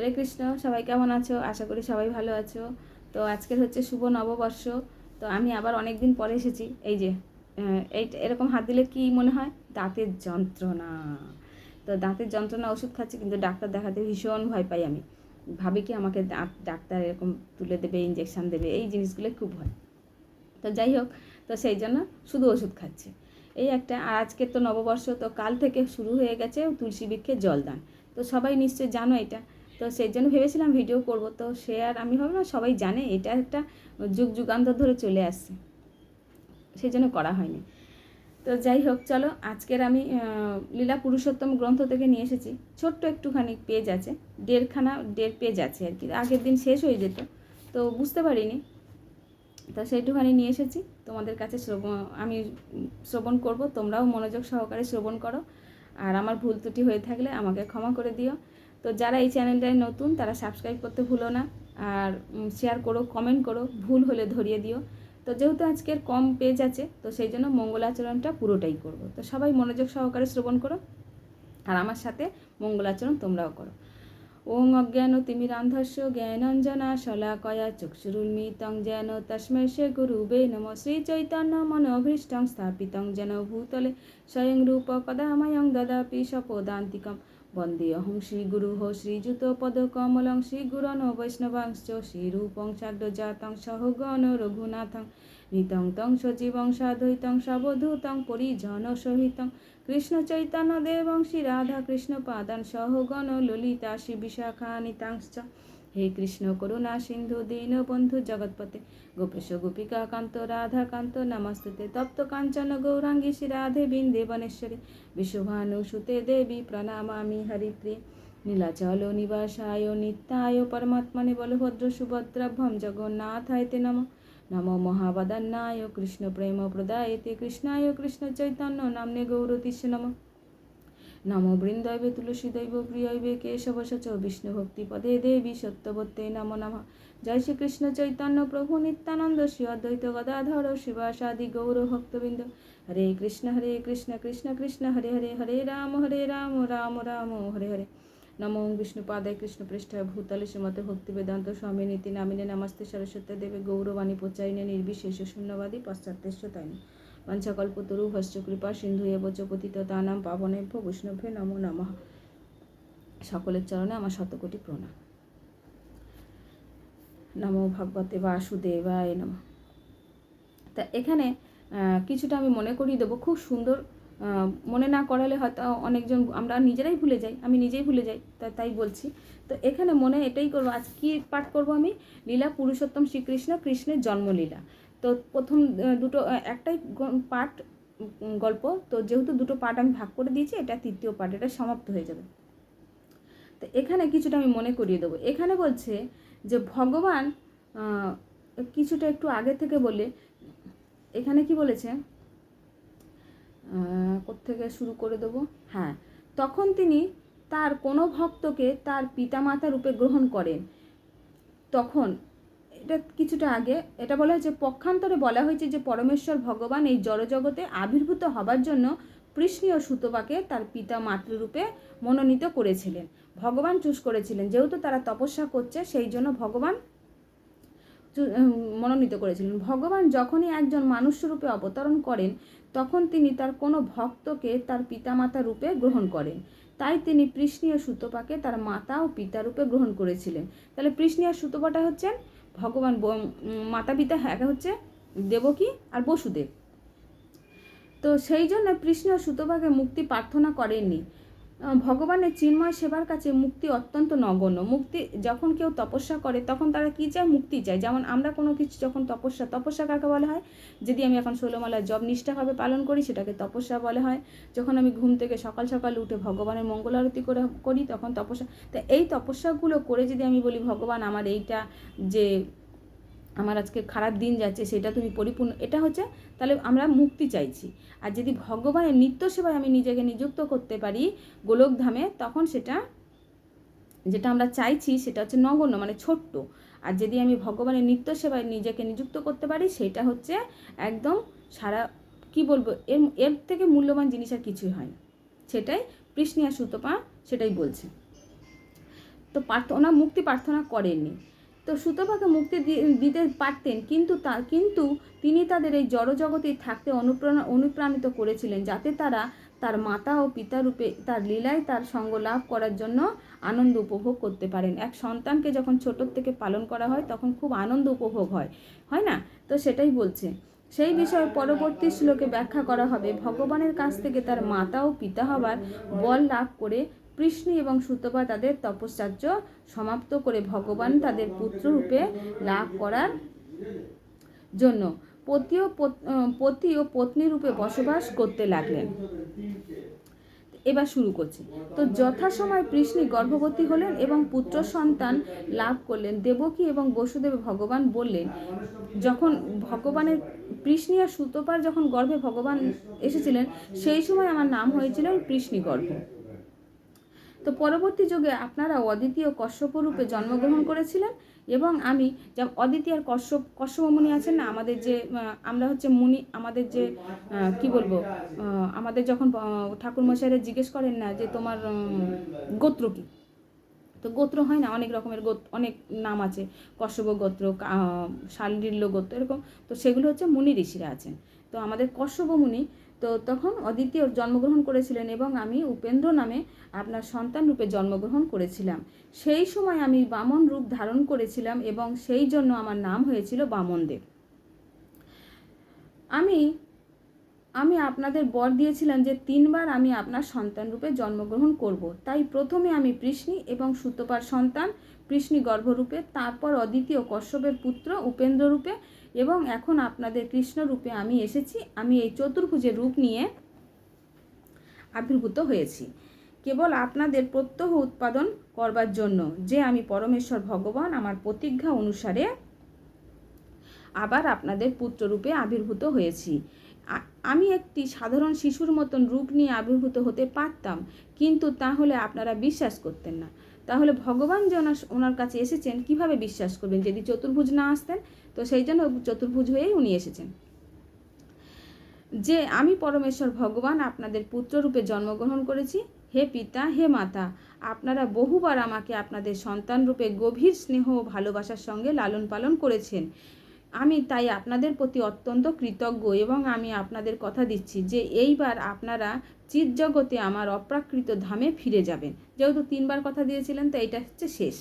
হরে কৃষ্ণ। সবাই কেমন আছো? আশা করি সবাই ভালো আছো। তো আজকের হচ্ছে শুভ নববর্ষ। তো আমি আবার অনেক দিন পরে এসেছি। এই যে এই এরকম হাত দিলে কি মনে হয়? দাঁতের যন্ত্রণা। তো দাঁতের যন্ত্রণা ওষুধ খাচ্ছি, কিন্তু ডাক্তার দেখাতে ভীষণ ভয় পাই আমি। ভাবি কি আমাকে ডাক্তার এরকম তুলে দেবে, ইঞ্জেকশান দেবে, এই জিনিসগুলো খুব ভয়। তো যাই হোক, তো সেই জন্য শুধু ওষুধ খাচ্ছি। এই একটা। আর আজকের তো নববর্ষ, তো কাল থেকে শুরু হয়ে গেছে তুলসী বৃক্ষের জলদান। তো সবাই নিশ্চয়ই জানো এটা। তো সেই জন্য ভেবেছিলাম ভিডিও করব, তো শেয়ার আমি ভাবলাম সবাই জানে, এটা একটা যুগ যুগান্তর ধরে চলে আসছে, সেই জন্য করা হয়নি। তো যাই হোক, চলো আজকের আমি লীলা পুরুষোত্তম গ্রন্থ থেকে নিয়ে এসেছি। ছোট্ট একটুখানি পেজ আছে, দেড় পেজ আছে আর কি। আগের দিন শেষ হয়ে যেত, তো বুঝতে পারিনি, তো সেইটুখানি নিয়ে এসেছি তোমাদের কাছে আমি শ্রবণ করব। তোমরাও মনোযোগ সহকারে শ্রবণ করো, আর আমার ভুল ত্রুটি হয়ে থাকলে আমাকে ক্ষমা করে দিও। তো যারা এই চ্যানেলটায় নতুন তারা সাবস্ক্রাইব করতে ভুলো না, আর শেয়ার করো, কমেন্ট করো, ভুল হলে ধরিয়ে দিও। তো যেহেতু আজকের কম পেজ আছে, তো সেই জন্য মঙ্গলাচরণটা পুরোটাই করব। তো সবাই মনোযোগ সহকারে শ্রবণ করো, আর আমার সাথে মঙ্গলাচরণ তোমরাও করো। ওং অজ্ঞানতিমিরান্ধস্য জ্ঞানাঞ্জনা শলাকয়া চক্ষুরুন্মিলিतं যেন তস্मै শ্রীগুরুবে নমঃ। শ্রীচৈতন্য মনোভীষ্টং স্থাপিतं যেন ভূতলে স্বয়ং রূপ কদা ময়ং দদাতি স্বপদান্তিকং। বন্দেऽহং শ্রীগুরুः শ্রীযুতপদকমलं শ্রীগুরুन् বৈষ্ণবাংশ্চ শ্রীরূপং সাগ্রজাतं সহগণ রঘুনাথং নিतं तं সজীবং সাদ্বৈतं সাবধূतं পরিজনসহিतं কৃষ্ণ চৈতন্য দেবং শ্রী রাধা কৃষ্ণ পাদান সহগণ ললিতা শ্রী বিশাখানিতাংশ্চ। হে কৃষ্ণ করুণা সিন্ধু দীনবন্ধু জগৎপতে গোপেশ গোপিকা কান্ত রাধা কান্ত নমস্তুতে। তপ্ত কাঞ্চন গৌরাঙ্গী শ্রী রাধে বৃন্দেবনেশ্বরী বিশ্বভানুসুতে দেবী প্রণামামি হরিপ্রিয়ে। নীলাচল নিবাসায় নিত্যায় পরমাত্মনে বলভদ্র সুভদ্রাভ্যম জগন্নাথায় তে নমঃ। নমো মহাবদান্নায় কৃষ্ণ প্রেম প্রদায়তে কৃষ্ণায় কৃষ্ণ চৈতন্য নাম্নে গৌরতিষ্য নমঃ। নমো বৃন্দাবে তুলসীদৈব প্রিয়বে কেশবশ বিষ্ণু ভক্তি পদে দেবী সত্যবত্যে নমো নমঃ। জয় শ্রীকৃষ্ণ চৈতন্য প্রভু নিত্যানন্দ শ্রী অদ্বৈত গদাধর শিবাসাদি গৌর ভক্তবৃন্দ। হরে কৃষ্ণ কৃষ্ণ কৃষ্ণ হরে হরে, হরে রাম রাম রাম হরে হরে। নমো বিষ্ণুপাদায় কৃষ্ণপৃষ্ঠায় ভূতলে শ্রীমতে ভক্তিবেদান্ত স্বামী নীতি নামিনে নমস্তে সরস্বতী দেবে গৌরবাণী প্রচারিণে নির্বিশেষ শূন্যবাদী পশ্চাত্যস্য তাইনি পঞ্চকল্পতরু ভস্য কৃপা সিন্ধু এবচ পতিতানাং পাবনেভ্যো বৈষ্ণভ্যো নমো নমঃ। সকলের চরণে আমার শতকোটি প্রণাম। নমো ভগবতে বাসুদেবায় নমঃ। তা এখানে কিছুটা আমি মনে করিয়ে দেবো, খুব সুন্দর। মনে না করালে হয়তো অনেকজন, আমরা নিজেরাই ভুলে যাই, আমি নিজেই ভুলে যাই, তাই বলছি। তো এখানে মনে এটাই করবো, আজ কী পাঠ করবো আমি? লীলা পুরুষোত্তম শ্রীকৃষ্ণ, কৃষ্ণের জন্মলীলা। তো প্রথম দুটো একটাই পাঠ গল্প, তো যেহেতু দুটো পাঠ আমি ভাগ করে দিয়েছি, এটা তৃতীয় পাঠ, এটা সমাপ্ত হয়ে যাবে। তো এখানে কিছুটা আমি মনে করিয়ে দেবো। এখানে বলছে যে ভগবান কিছুটা একটু আগে থেকে বলে, এখানে কি বলেছে, কোত্থেকে শুরু করে দেবো? হ্যাঁ, তখন তিনি তার কোনো ভক্তকে তার পিতামাতা রূপে গ্রহণ করেন। তখন এটা কিছুটা আগে এটা বলা হয়েছে, পক্ষান্তরে বলা হয়েছে যে পরমেশ্বর ভগবান এই জড়জগতে আবির্ভূত হবার জন্য কৃষ্ণীয় সুতপাকে তার পিতা মাতৃরূপে মনোনীত করেছিলেন। ভগবান চুজ করেছিলেন, যেহেতু তারা তপস্যা করছে সেই জন্য ভগবান মনোনীত করেছিলেন। ভগবান যখনই একজন মানুষ্যরূপে অবতরণ করেন, তখন তিনি তার কোনো ভক্তকে তার পিতামাতা রূপে গ্রহণ করেন। তাই তিনি পৃষ্ণীয় সুতপাকে তার মাতা ও পিতা রূপে গ্রহণ করেছিলেন। তাহলে পৃষ্ণীয় সুতপাটা হচ্ছেন ভগবান, মাতা পিতা একা হচ্ছে দেবকী আর বসুদেব। তো সেই জন্য পৃষ্ণীয় সুতপাকে মুক্তি প্রার্থনা করেননি। ভগবানের চিন্ময় সেবার কাছে মুক্তি অত্যন্ত নগণ্য। মুক্তি যখন কেউ তপস্যা করে তখন তারা কী চায়? মুক্তি চায়। যেমন আমরা কোনো কিছু যখন তপস্যা কাকে বলা হয়? যদি আমি এখন ষোলমালার জপ নিষ্ঠাভাবে পালন করি, সেটাকে তপস্যা বলা হয়। যখন আমি ঘুম থেকে সকাল সকাল উঠে ভগবানের মঙ্গল আরতি করি, তখন তপস্যা। তো এই তপস্যাগুলো করে যদি আমি বলি, ভগবান আমার এইটা, যে আমার আজকে খারাপ দিন যাচ্ছে, সেটা তুমি পরিপূর্ণ, এটা হচ্ছে, তাহলে আমরা মুক্তি চাইছি। আর যদি ভগবানের নিত্য সেবায় আমি নিজেকে নিযুক্ত করতে পারি গোলকধামে, তখন সেটা, যেটা আমরা চাইছি, সেটা হচ্ছে নগণ্য, মানে ছোট্ট। আর যদি আমি ভগবানের নিত্য সেবায় নিজেকে নিযুক্ত করতে পারি, সেটা হচ্ছে একদম সারা, কি বলবো, এর থেকে মূল্যবান জিনিস আর কিছুই হয় না। সেটাই পৃষ্ণীয়া সুতপা সেটাই বলছে। তো মুক্তি প্রার্থনা করেননি। তো সুতপাকে মুক্তি দিতে পারতেন, কিন্তু তিনি তাদের এই জড়জগতেই থাকতে অনুপ্রাণিত করেছিলেন, যাতে তারা তার মাতা ও পিতা রূপে তার লীলায় তার সঙ্গ লাভ করার জন্য আনন্দ উপভোগ করতে পারেন। এক সন্তানকে যখন ছোটোর থেকে পালন করা হয় তখন খুব আনন্দ উপভোগ হয় না? তো সেটাই বলছে। সেই বিষয়ে পরবর্তী শ্লোকে ব্যাখ্যা করা হবে। ভগবানের কাছ থেকে তার মাতা ও পিতা হবার বল লাভ করে কৃষ্ণ এবং সুতপা তাদের তপশ্চর্য সমাপ্ত করে ভগবান তাদের পুত্ররূপে লাভ করার জন্য পতি ও পত্নী রূপে বসবাস করতে লাগলেন। এবার শুরু করছি। তো যথাসময় কৃষ্ণ গর্ভবতী হলেন এবং পুত্র সন্তান লাভ করলেন। দেবকী এবং বসুদেব ভগবান বললেন, যখন ভগবানের কৃষ্ণ আর সুতপার যখন গর্ভে ভগবান এসেছিলেন, সেই সময় আমার নাম হয়েছিল কৃষ্ণী গর্ভ। তো পরবর্তী যুগে আপনারা অদিতি ও কশ্যপ রূপে জন্মগ্রহণ করেছিলেন এবং আমি যেমন অদিতি আর কশ্যপ মুনি আছেন না, আমাদের যে আমরা হচ্ছে মুনি, আমাদের যে কি বলবো, আমাদের যখন ঠাকুরমশাইরা জিজ্ঞেস করেন না যে তোমার গোত্র কি, তো গোত্র হয় না, অনেক রকমের অনেক নাম আছে, কশ্যপ গোত্র, শাল্ডিল্য গোত্র, এরকম। তো সেগুলো হচ্ছে মুনি ঋষিরা আছেন। তো আমাদের কশ্যপ মুনি তো তখন অদ্বিতীয় জন্মগ্রহণ করেছিলেন এবং আমি উপেন্দ্র নামে আপনার সন্তান রূপে জন্মগ্রহণ করেছিলাম। সেই সময় আমি বামন রূপ ধারণ করেছিলাম এবং সেই জন্য আমার নাম হয়েছিল বামনদেব। আমি আপনাদের বর দিয়েছিলাম যে 3 বার আমি আপনার সন্তান রূপে জন্মগ্রহণ করব। তাই প্রথমে আমি কৃষ্ণী এবং সুতপার সন্তান কৃষ্ণী গর্ভরূপে, তারপর অদ্বিতীয় কশ্যপের পুত্র উপেন্দ্র রূপে এবং এখন আপনাদের কৃষ্ণ রূপে আমি এসেছি। আমি এই চতুর্ভুজের রূপ নিয়ে আবির্ভূত হয়েছি কেবল আপনাদের প্রত্যহ উৎপাদন করবার জন্য, যে আমি পরমেশ্বর ভগবান আমার প্রতিজ্ঞা অনুসারে আবার আপনাদের পুত্ররূপে আবির্ভূত হয়েছি। আমি একটি সাধারণ শিশুর মতন রূপ নিয়ে আবির্ভূত হতে পারতাম, কিন্তু তাহলে আপনারা বিশ্বাস করতেন না। তাহলে ভগবান যে ওনার কাছে এসেছেন কিভাবে বিশ্বাস করবেন যদি চতুর্ভুজ না আসতেন? তো সেই জন্য চতুর্ভুজ হয়েই উনি এসেছেন। যে আমি পরমেশ্বর ভগবান আপনাদের পুত্ররূপে জন্মগ্রহণ করেছি। হে পিতা, হে মাতা, আপনারা বহুবার আমাকে আপনাদের সন্তান রূপে গভীর স্নেহ ও ভালোবাসার সঙ্গে লালন পালন করেছেন। আমি তাই আপনাদের প্রতি অত্যন্ত কৃতজ্ঞ এবং আমি আপনাদের কথা দিচ্ছি যে এইবার আপনারা চিৎজগতে আমার অপ্রাকৃত ধামে ফিরে যাবেন। যেহেতু 3 বার কথা দিয়েছিলেন, তো এইটা হচ্ছে শেষ।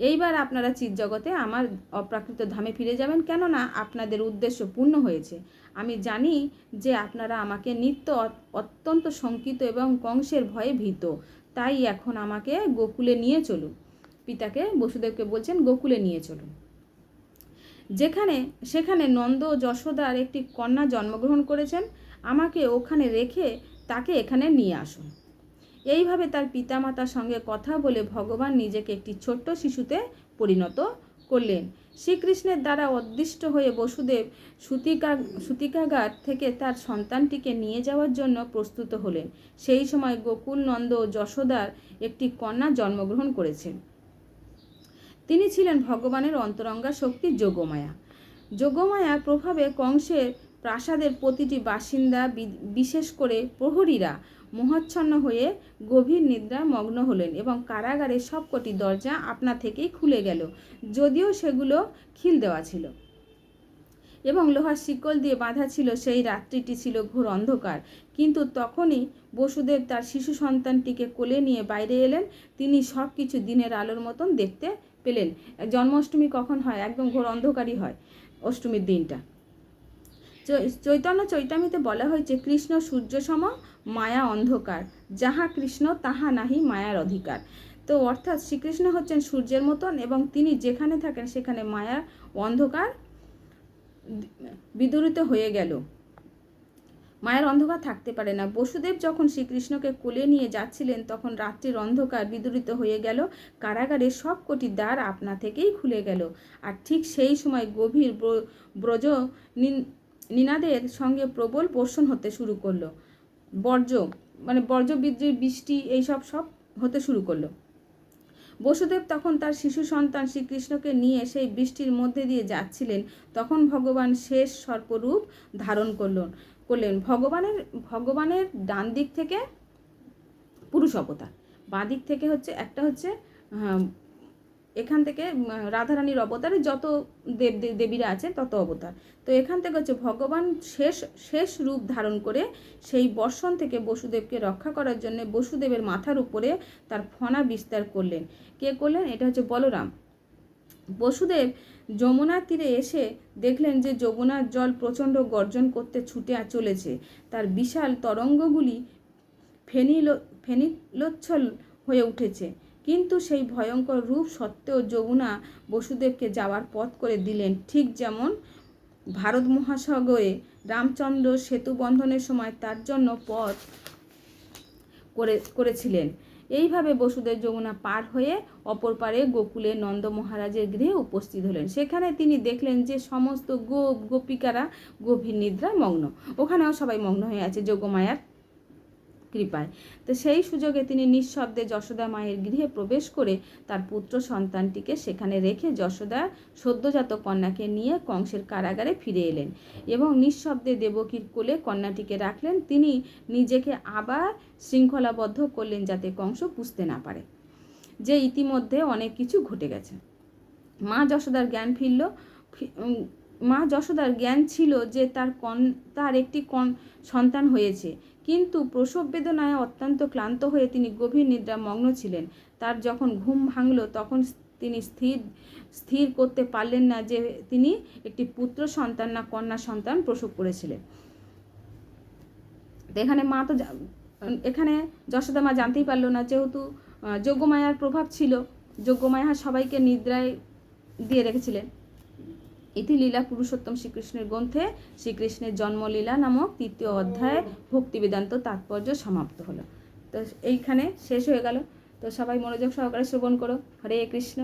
এইবার আপনারা চিৎজগতে আমার অপ্রাকৃত ধামে ফিরে যাবেন, কেননা আপনাদের উদ্দেশ্য পূর্ণ হয়েছে। আমি জানি যে আপনারা আমাকে নিত্য অত্যন্ত শঙ্কিত এবং কংসের ভয়ে ভীত। তাই এখন আমাকে গোকুলে নিয়ে চলুন। পিতাকে, বসুদেবকে বলছেন গোকুলে নিয়ে চলুন, সেখানে নন্দ ও যশোদার একটি কন্যা জন্মগ্রহণ করেছেন। আমাকে ওখানে রেখে তাকে এখানে নিয়ে আসুন। এইভাবে তার পিতামাতার সঙ্গে কথা বলে ভগবান নিজেকে একটি ছোট্ট শিশুতে পরিণত করলেন। শ্রীকৃষ্ণের দ্বারা অদৃষ্ট হয়ে বসুদেব সূতিকাগার থেকে তার সন্তানটিকে নিয়ে যাওয়ার জন্য প্রস্তুত হলেন। সেই সময় গোকুল নন্দ ও যশোদার একটি কন্যা জন্মগ্রহণ করেছেন। তিনি ছিলেন ভগবানের অন্তরঙ্গা শক্তি যোগমায়া। যোগমায়ার প্রভাবে কংসের প্রাসাদের প্রতিটি বাসিন্দা, বিশেষ করে প্রহরীরা মোহাচ্ছন্ন হয়ে গভীর নিদ্রায় মগ্ন হলেন এবং কারাগারের সবকটি দরজা আপনা থেকেই খুলে গেল, যদিও সেগুলো খিল দেওয়া ছিল এবং লোহার শিকল দিয়ে বাঁধা ছিল। সেই রাত্রিটি ছিল ঘোর অন্ধকার, কিন্তু তখনই বসুদেব তার শিশু সন্তানটিকে কোলে নিয়ে বাইরে এলেন। তিনি সব কিছু দিনের আলোর মতন দেখতে পেলেন। জন্মাষ্টমী কখন হয়? একদম ঘোর অন্ধকারই হয় অষ্টমীর দিনটা। চৈতন্য চৈতামিতে বলা হয়েছে, কৃষ্ণ সূর্য সম, মায়া অন্ধকার, যাহা কৃষ্ণ তাহা নাহি মায়ার অধিকার। তো অর্থাৎ শ্রীকৃষ্ণ হচ্ছেন সূর্যের মতন এবং তিনি যেখানে থাকেন সেখানে মায়ার অন্ধকার বিদূরিত হয়ে গেল, মায়ের অন্ধকার থাকতে পারে না। বসুদেব যখন শ্রীকৃষ্ণকে কোলে নিয়ে যাচ্ছিলেন তখন রাত্রির অন্ধকার বিদূরিত হয়ে গেল, কারাগারের সব কটি দ্বার আপনা থেকেই খুলে গেল। আর ঠিক সেই সময় গভীর ব্রজ নিনাদের সঙ্গে প্রবল বর্ষণ হতে শুরু করলো। বর্জ্য বৃষ্টি এইসব সব হতে শুরু করলো। বসুদেব তখন তার শিশু সন্তান শ্রীকৃষ্ণকে নিয়ে সেই বৃষ্টির মধ্যে দিয়ে যাচ্ছিলেন। তখন ভগবান শেষ সর্পরূপ ধারণ করলেন। ভগবানের ডান দিক থেকে পুরুষ অবতার, বাঁদিক থেকে হচ্ছে একটা হচ্ছে এখান থেকে রাধারানীর অবতারে যত দেবীরা আছেন তত অবতার। তো এখান থেকে হচ্ছে ভগবান শেষ রূপ ধারণ করে সেই বর্ষণ থেকে বসুদেবকে রক্ষা করার জন্য বসুদেবের মাথার উপরে তার ফণা বিস্তার করলেন। কে করলেন? এটা হচ্ছে বলরাম। বসুদেব যমুনার তীরে এসে দেখলেন যে যমুনার জল প্রচণ্ড গর্জন করতে ছুটে চলেছে। তার বিশাল তরঙ্গগুলি ফেনিলোচ্ছল হয়ে উঠেছে। কিন্তু সেই ভয়ঙ্কর রূপ সত্ত্বেও যমুনা বসুদেবকে যাওয়ার পথ করে দিলেন, ঠিক যেমন ভারত মহাসাগরে রামচন্দ্র সেতু বন্ধনের সময় তার জন্য পথ করেছিলেন। এইভাবে বসুদেব যমুনা পার হয়ে অপর পারে গোকুলে নন্দ মহারাজের গৃহে উপস্থিত হলেন। সেখানে তিনি দেখলেন যে সমস্ত গোপিকারা গভীর নিদ্রায় মগ্ন। ওখানেও সবাই মগ্ন হয়ে আছে যোগমায়ার কৃপায়। তো সেই সুযোগে তিনি নিঃশব্দে যশোদা মায়ের গৃহে প্রবেশ করে তার পুত্র সন্তানটিকে সেখানে রেখে যশোদা সদ্যজাত কন্যাকে নিয়ে কংসের কারাগারে ফিরে এলেন এবং নিঃশব্দে দেবকীর কোলে কন্যাটিকে রাখলেন। তিনি নিজেকে আবার শৃঙ্খলাবদ্ধ করলেন যাতে কংস বুঝতে না পারে যে ইতিমধ্যে অনেক কিছু ঘটে গেছে। মা যশোদার জ্ঞান ছিল যে তার একটি সন্তান হয়েছে, কিন্তু প্রসব বেদনায় অত্যন্ত ক্লান্ত হয়ে তিনি গভীর নিদ্রা মগ্ন ছিলেন। তার যখন ঘুম ভাঙল তখন তিনি স্থির করতে পারলেন না যে তিনি একটি পুত্র সন্তান না কন্যা সন্তান প্রসব করেছিলেন। এখানে যশোদা মা জানতেই পারল না, যেহেতু যোগমায়ার প্রভাব ছিল, যোগমায়া সবাইকে নিদ্রায় দিয়ে রেখেছিলেন। ইতি লীলা পুরুষোত্তম শ্রীকৃষ্ণের গ্রন্থে শ্রীকৃষ্ণের জন্মলীলা নামক 3য় অধ্যায়ে ভক্তিবেদান্ত তাৎপর্য সমাপ্ত হলো। তো এইখানে শেষ হয়ে গেল। তো সবাই মনোযোগ সহকারে শ্রবণ করো। হরে কৃষ্ণ।